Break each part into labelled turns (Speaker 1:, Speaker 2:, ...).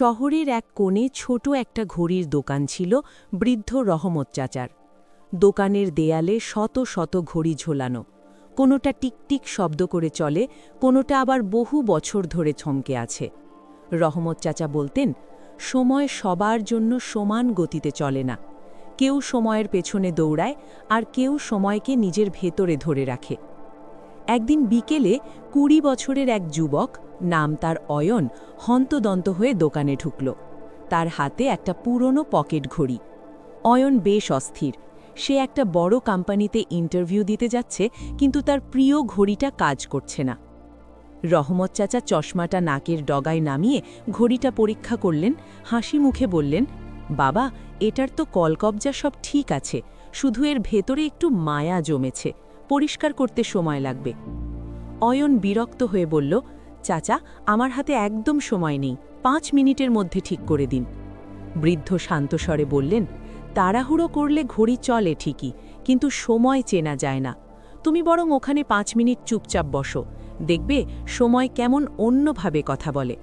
Speaker 1: শহরের এক কোণে ছোট একটা ঘড়ির দোকান ছিল বৃদ্ধ রহমত চাচার। দোকানের দেয়ালে শত শত ঘড়ি ঝোলানো, কোনোটা টিকটিক শব্দ করে চলে, কোনোটা আবার বহু বছর ধরে থমকে আছে। রহমত চাচা বলতেন, সময় সবার জন্য সমান গতিতে চলে না। কেউ সময়ের পেছনে দৌড়ায়, আর কেউ সময়কে নিজের ভেতরে ধরে রাখে। একদিন বিকেলে ২০ বছরের এক যুবক, নাম তার অয়ন, হন্তদন্ত হয়ে দোকানে ঢুকল। তার হাতে একটা পুরনো পকেট ঘড়ি। অয়ন বেশ অস্থির। সে একটা বড় কোম্পানিতে ইন্টারভিউ দিতে যাচ্ছে, কিন্তু তার প্রিয় ঘড়িটা কাজ করছে না। রহমত চাচা চশমাটা নাকের ডগায় নামিয়ে ঘড়িটা পরীক্ষা করলেন, হাসি মুখে বললেন, বাবা, এটার তো কলকবজা সব ঠিক আছে, শুধু এর ভেতরে একটু মায়া জমেছে, পরিষ্কার করতে সময় লাগবে। অয়ন বিরক্ত হয়ে বলল, চাচা, আমার হাতে একদম সময় নেই, ৫ মিনিটের মধ্যে ঠিক করে দিন। বৃদ্ধ শান্ত স্বরে বললেন, তাড়াহুড়ো করলে ঘড়ি চলে ঠিকই, কিন্তু সময় চেনা যায় না। তুমি বরং ওখানে ৫ মিনিট চুপচাপ বসো, দেখবে সময় কেমন অন্যভাবে কথা বলে।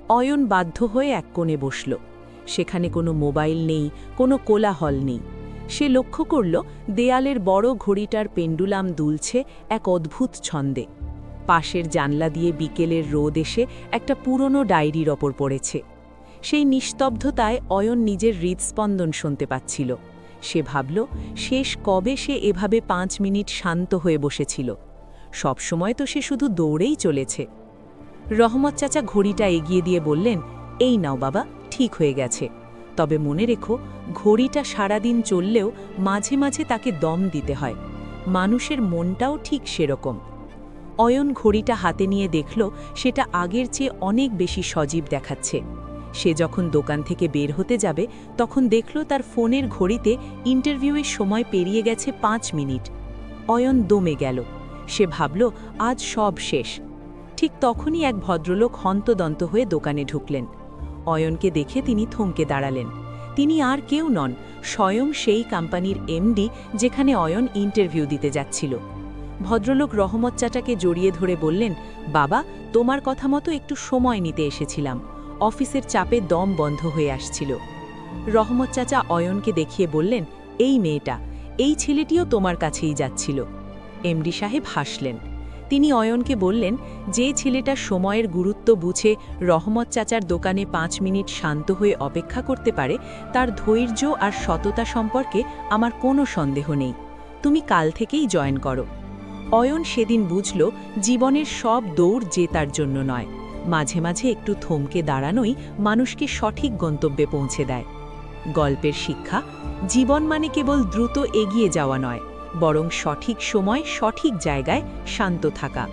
Speaker 1: অয়ন বাধ্য হয়ে এক কোণে বসল। সেখানে কোনো মোবাইল নেই, কোনো কোলাহল নেই। সে লক্ষ্য করল দেয়ালের বড় ঘড়িটার পেন্ডুলাম দুলছে এক অদ্ভুত ছন্দে। পাশের জানলা দিয়ে বিকেলের রোদ এসে একটা পুরনো ডায়েরির ওপর পড়েছে। সেই নিস্তব্ধতায় অয়ন নিজের হৃদস্পন্দন শুনতে পাচ্ছিল। সে ভাবল, শেষ কবে সে এভাবে ৫ মিনিট শান্ত হয়ে বসেছিল। সবসময় তো সে শুধু দৌড়েই চলেছে। রহমত চাচা ঘড়িটা এগিয়ে দিয়ে বললেন, এই নাও বাবা, ঠিক হয়ে গেছে। তবে মনে রেখো, ঘড়িটা সারাদিন চললেও মাঝে মাঝে তাকে দম দিতে হয়। মানুষের মনটাও ঠিক সেরকম। অয়ন ঘড়িটা হাতে নিয়ে দেখল, সেটা আগের চেয়ে অনেক বেশি সজীব দেখাচ্ছে। সে যখন দোকান থেকে বের হতে যাবে, তখন দেখল তার ফোনের ঘড়িতে ইন্টারভিউয়ের সময় পেরিয়ে গেছে ৫ মিনিট। অয়ন দমে গেল। সে ভাবল, আজ সব শেষ। ঠিক তখনই এক ভদ্রলোক হন্তদন্ত হয়ে দোকানে ঢুকলেন। অয়নকে দেখে তিনি থমকে দাঁড়ালেন। তিনি আর কেউ নন, স্বয়ং সেই কোম্পানির এমডি, যেখানে অয়ন ইন্টারভিউ দিতে যাচ্ছিল। ভদ্রলোক রহমত চাচাকে জড়িয়ে ধরে বললেন, বাবা, তোমার কথা মতো একটু সময় নিতে এসেছিলাম, অফিসের চাপে দম বন্ধ হয়ে আসছিল। রহমত চাচা অয়নকে দেখিয়ে বললেন, এই মেয়েটা, এই ছেলেটিও তোমার কাছেই যাচ্ছিল। এমডি সাহেব হাসলেন। তিনি অয়নকে বললেন, যে ছেলেটা সময়ের গুরুত্ব বুঝে রহমত চাচার দোকানে ৫ মিনিট শান্ত হয়ে অপেক্ষা করতে পারে, তার ধৈর্য আর সততা সম্পর্কে আমার কোনো সন্দেহ নেই। তুমি কাল থেকেই জয়েন করো। অয়ন সেদিন বুঝল, জীবনের সব দৌড় জেতার জন্য নয়, মাঝে মাঝে একটু থমকে দাঁড়ানোই মানুষকে সঠিক গন্তব্যে পৌঁছে দেয়। গল্পের শিক্ষা, জীবন মানে কেবল দ্রুত এগিয়ে যাওয়া নয়, বরং সঠিক সময় সঠিক জায়গায় শান্ত থাকা।